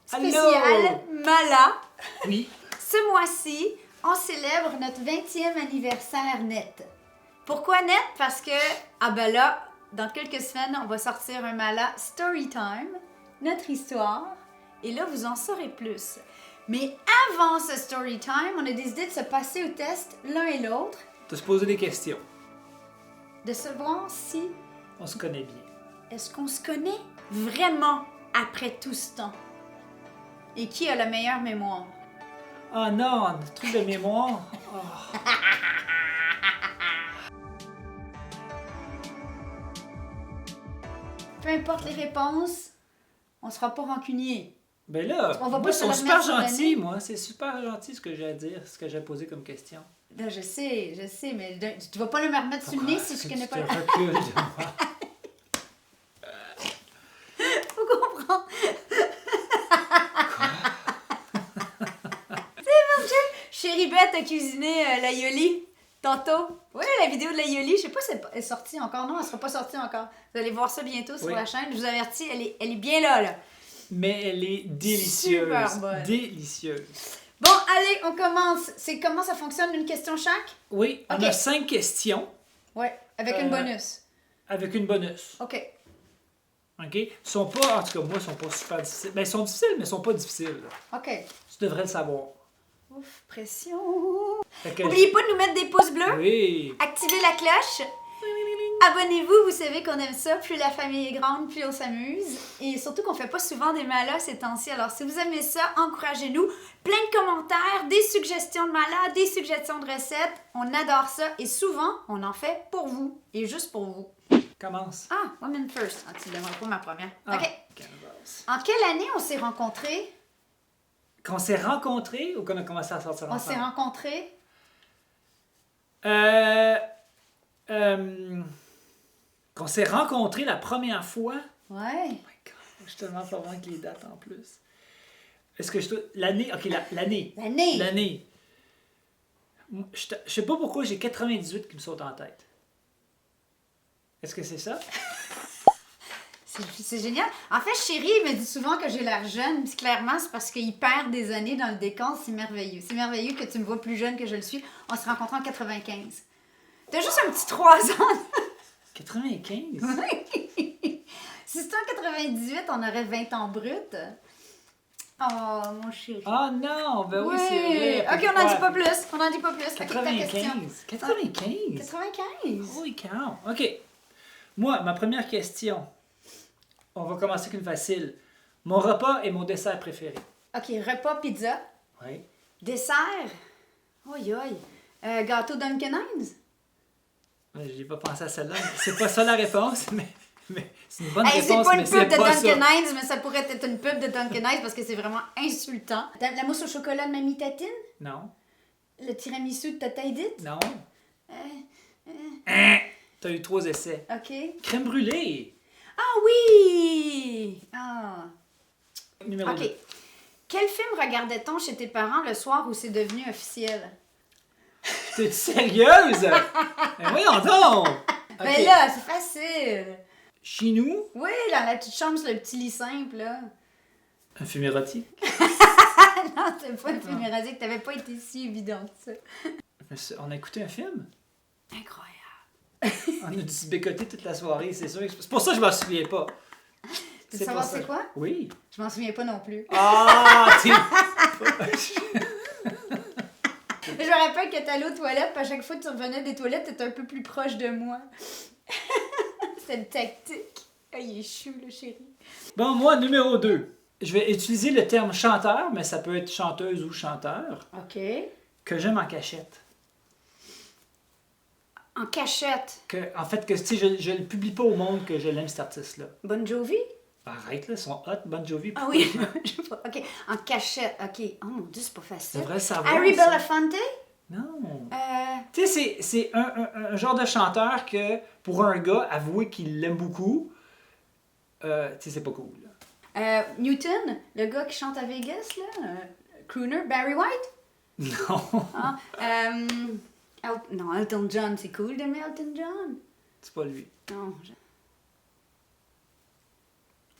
spécial Mala. Oui. Ce mois-ci, on célèbre notre 20e anniversaire net. Pourquoi net? Parce que, là, dans quelques semaines, on va sortir un Mala Storytime, notre histoire, et là, vous en saurez plus. Mais avant ce Storytime, on a décidé de se passer au test l'un et l'autre, De se poser des questions. de savoir si On se connaît bien. est-ce qu'on se connaît vraiment après tout ce temps? Et qui a la meilleure mémoire? Ah non, truc de mémoire. Oh. Peu importe les réponses, on sera pas rancunier. Ben là, On va moi, pas ils se sont la super remettre sur le gentils, nez. moi. C'est super gentil ce que j'ai à dire, ce que j'ai posé comme question. Là, je sais, mais tu vas pas le me remettre sur le nez si je connais pas. Tu te recules de moi. Faut comprendre. Chérie Bette a cuisiné l'aïoli tantôt. Oui, la vidéo de l'aïoli, je sais pas si elle est sortie encore. Non, elle sera pas sortie encore. Vous allez voir ça bientôt sur Oui. la chaîne. Je vous avertis, elle est bien là. Mais elle est délicieuse. Super bonne. Délicieuse. Bon, allez, on commence. C'est comment ça fonctionne, une question chaque? Oui, on Ok. a 5 questions Ouais, avec une bonus. avec une bonus. OK. OK? Ils sont pas, en tout cas, moi, ils sont pas super difficiles. Ben, ils sont difficiles, mais ils sont pas difficiles. OK. Tu devrais le savoir. Ouf, pression. Fait que- N'oubliez pas de nous mettre des pouces bleus. Oui. Activez la cloche. Abonnez-vous, vous savez qu'on aime ça. Plus la famille est grande, plus on s'amuse. Et surtout qu'on fait pas souvent des malas ces temps-ci. Alors si vous aimez ça, encouragez-nous. Plein de commentaires, des suggestions de malas, des suggestions de recettes. On adore ça. Et souvent, on en fait pour vous. Et juste pour vous. Commence. Ah, women first. Ah, tu ne donneras pas ma première. Ah, OK. Canvas. En quelle année on s'est rencontrés? Qu'on s'est rencontrés ou qu'on a commencé à sortir On ensemble? s'est rencontrés? Qu'on s'est rencontrés la première fois. Ouais. Oh my God, je suis tellement pas bon avec les dates en plus. Est-ce que l'année. Ok, l'année. L'année. L'année. Je sais pas pourquoi j'ai 98 qui me saute en tête. Est-ce que c'est ça? C'est génial. En fait, chérie, il me dit souvent que j'ai l'air jeune. Puis clairement, c'est parce qu'il perd des années dans le décor. C'est merveilleux. C'est merveilleux que tu me vois plus jeune que je le suis. On s'est rencontrés en 95. T'as juste un petit 3 ans. 95? Si c'était en 98, on aurait 20 ans brut. Oh, mon chéri. Ah non, ben oui, c'est vrai. Ok, on n'en dit pas plus. On n'en dit pas plus. Ok, ta question. 95. 95? 95. Holy cow. OK. Moi, ma première question. On va commencer avec une facile. Mon repas et mon dessert préféré. Ok, repas, pizza. Oui. Dessert. Oi, oi. Gâteau Dunkin' Hines. Je n'ai pas pensé à celle-là. C'est pas ça la réponse, mais c'est une bonne Hey, c'est réponse, pas mais une c'est pub de pas ça. Dunkin' Hines, mais ça pourrait être une pub de Dunkin' Hines parce que c'est vraiment insultant. La mousse au chocolat de Mamie Tatine? Non. Le tiramisu de Tata Edith? Non. Euh, T'as eu 3 essais. OK. Crème brûlée. Ah oui! Ah. Numéro OK. 2. Quel film regardait-on chez tes parents le soir où c'est devenu officiel? T'es sérieuse? Ben voyons donc! Ben OK. là, c'est facile. Chez nous, Oui, dans la petite chambre sur le petit lit simple, là. un film érotique. Non, c'était pas un film érasique, t'avais pas été si évident que ça. On a écouté un film. Incroyable. On a dû se bécoter toute la soirée, c'est sûr. C'est pour ça que je m'en souviens pas. Tu veux savoir pour ça. c'est quoi? Oui. Je m'en souviens pas non plus. Ah, t'es... Je me rappelle que t'allais aux toilettes, puis à chaque fois que tu revenais des toilettes, t'étais un peu plus proche de moi. C'était une tactique. Ah, il est chou, le chéri. Bon, moi, numéro 2. Je vais utiliser le terme chanteur, mais ça peut être chanteuse ou chanteur, OK. que j'aime en cachette. En cachette. En fait, que tu sais, je le publie pas au monde que je l'aime, cet artiste-là. Bon Jovi? Arrête, là, ils sont hot, Bon Jovi. Ah oui, je sais pas. OK. En cachette. OK. Oh mon Dieu, c'est pas Tu facile. devrais le savoir. Harry ça. Belafonte? Non. Euh, Tu sais, c'est un genre de chanteur que, pour un gars, avouer qu'il l'aime beaucoup, tu sais, c'est pas cool. Là. Newton, le gars qui chante à Vegas, là. Crooner, Barry White? Non. Ah, non, Elton John, c'est cool d'aimer Elton John. C'est pas lui. Non.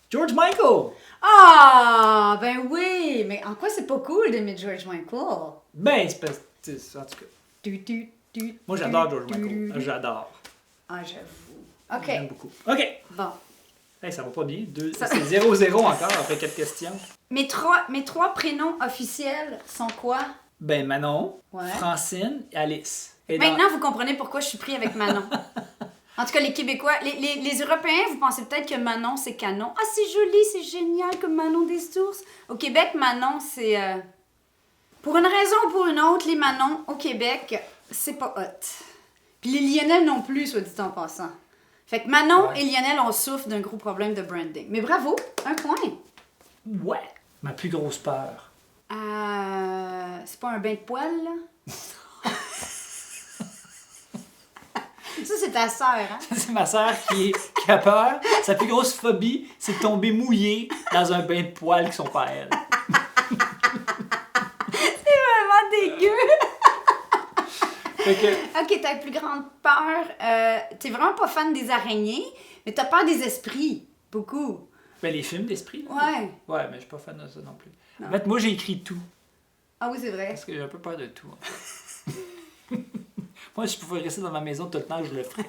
George Michael! Ah, ben oui! Mais en quoi c'est pas cool d'aimer George Michael? Ben, c'est parce que, en tout cas, moi j'adore George du, Michael. du. J'adore. Ah, j'avoue. J'aime OK. beaucoup. OK! Bon. Hey, ça va pas bien. C'est 0-0 encore après 4 questions. Mes trois prénoms officiels sont quoi? Ben, Manon, Ouais. Francine et Alice. Et Maintenant, vous comprenez pourquoi je suis pris avec Manon. En tout cas, les Québécois, les Européens, vous pensez peut-être que Manon, c'est canon. Ah, c'est joli, c'est génial comme Manon des sources. Au Québec, Manon, c'est... Pour une raison ou pour une autre, les Manon, au Québec, c'est pas hot. Puis les Lionel non plus, soit dit en passant. Fait que Manon et Lionel, on souffre d'un gros problème de branding. Mais bravo, un point. Ouais! Ma plus grosse peur. C'est pas un bain de poils, là? Ça, c'est ta sœur, hein? C'est ma sœur qui a peur. Sa plus grosse phobie, c'est de tomber mouillée dans un bain de poils qui sont pas elle. C'est vraiment dégueu! Fait que, Ok, ta plus grande peur, t'es vraiment pas fan des araignées, mais t'as peur des esprits, beaucoup. ben, les films d'esprit, là. Ouais. Ouais, mais je suis pas fan de ça non plus. Non. En fait, moi, j'ai écrit tout. Ah oui, c'est vrai. Parce que j'ai un peu peur de tout, en fait. Moi, si je pouvais rester dans ma maison tout le temps, je le ferais.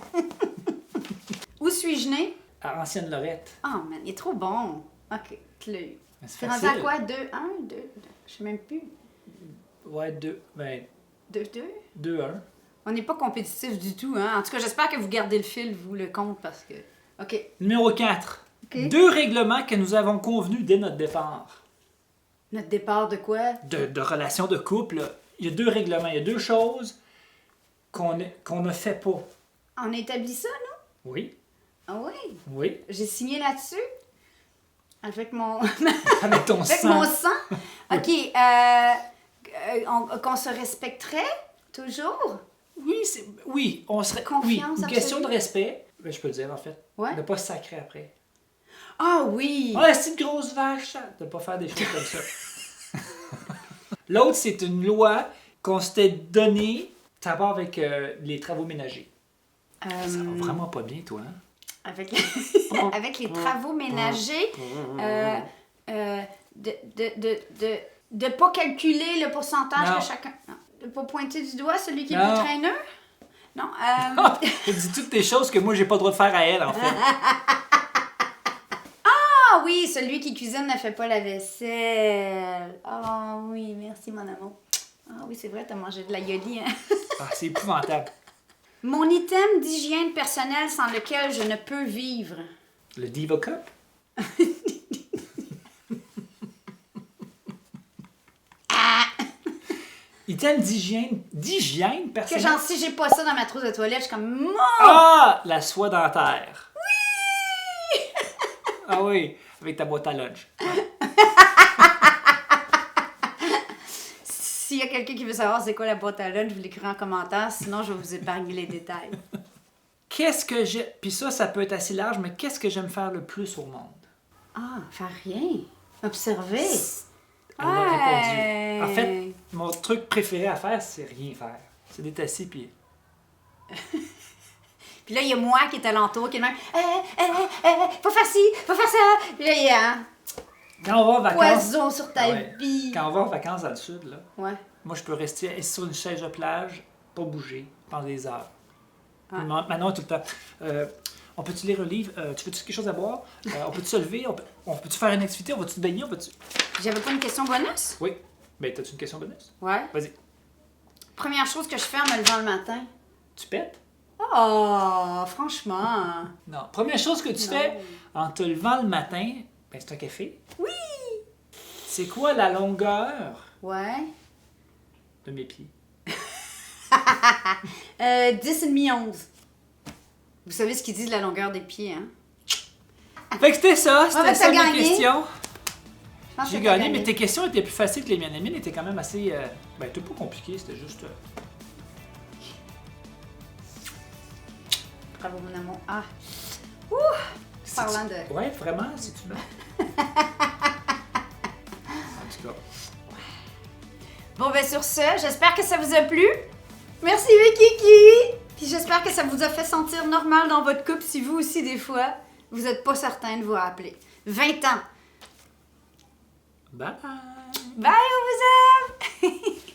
Où suis-je née? À Ancienne Lorette. Oh man, il est trop bon. Ok, tu l'as eu. Mais c'est C'est rendu facile. à quoi? 2, 1, 2? Je sais même plus. Ouais, 2. Ben, 2, 2? 2-1. On n'est pas compétitif du tout, hein? En tout cas, j'espère que vous gardez le fil, vous, le compte, parce que... Ok. Numéro 4. Ok. 2 règlements que nous avons convenus dès notre départ. Notre départ de quoi? De relation de couple, là. Il y a 2 règlements. Il y a 2 choses qu'on ne fait pas. On a établi ça, non? Oui. Ah oui? Oui. J'ai signé là-dessus? Avec mon... Avec ton Avec sang. mon sang? OK. Qu'on se respecterait, toujours? Oui, on serait. Confiance oui, une absolue. question de respect. Ben, je peux le dire, en fait. Ouais. Ne pas se sacrer après. Ah oui! Ah, c'est une grosse vache, ça! De pas faire des choses comme ça. L'autre, c'est une loi qu'on s'était donnée, ça part avec les travaux ménagers. Ça va vraiment pas bien, toi, hein? Avec avec les travaux ménagers, de pas calculer le pourcentage Non. que chacun... Non. De pas pointer du doigt celui qui est Non. plus traîneux? Non. Tu dis toutes tes choses que moi, j'ai pas le droit de faire à elle, en fait. Ah oui, celui qui cuisine ne fait pas la vaisselle. Ah oui, merci mon amour. Ah oui, c'est vrai, t'as mangé de la yoli, hein? Ah, c'est épouvantable. Mon item d'hygiène personnelle sans lequel je ne peux vivre. Le Diva Cup? Item d'hygiène Que personnelle? genre, si j'ai pas ça dans ma trousse de toilette, je suis comme... Mon! Ah! La soie dentaire. Oui! Ah oui, avec ta boîte à lunch. S'il y a quelqu'un qui veut savoir c'est quoi la boîte à lunch, vous l'écrivez en commentaire, sinon je vais vous épargner les détails. Qu'est-ce que j'ai... Puis ça peut être assez large, mais qu'est-ce que j'aime faire le plus au monde? Ah, faire rien. Observer. Elle a Ouais. répondu. En fait, mon truc préféré à faire, c'est rien faire. C'est d'être assis, puis... Puis là, il y a moi qui est alentour, qui est même... faut faire ci, faut faire ça. Puis là, il y a un Quand on va en vacances... poison sur ta Ouais. vie. Quand on va en vacances dans le sud, là, Ouais. moi, je peux rester assis sur une chaise de plage, pas bouger, pendant des heures. Ouais. Maintenant, tout le temps. On peut-tu lire un livre? Tu veux-tu quelque chose à boire? On peut-tu se lever? On peut-tu faire une activité? On va-tu te baigner? On va-tu... J'avais pas une question bonus? Oui. Ben, t'as-tu une question bonus? Ouais. Vas-y. Première chose que je fais en me levant le matin. Tu pètes? Oh, franchement. Non. Première chose que tu Non. fais en te levant le matin, ben, c'est un café. Oui! C'est quoi la longueur Ouais. de mes pieds? 10,5, 11. Vous savez ce qu'ils disent de la longueur des pieds, hein? Fait que c'était ça, c'était ben, ça t'as mes gagné. questions. Je pense J'ai que t'as gagné, mais tes questions étaient plus faciles que les miennes. Les miennes étaient quand même assez... Ben, tout pas compliqué, c'était juste... Bravo, mon amour. Ah. Ouh! C'est- Parlant de... Ouais, vraiment, c'est-tu bon? En tout cas... Bon, ben sur ce, j'espère que ça vous a plu. Merci, mes kiki! Puis j'espère que ça vous a fait sentir normal dans votre couple si vous aussi, des fois, vous n'êtes pas certain de vous rappeler. 20 ans. Bye bye! Bye, on vous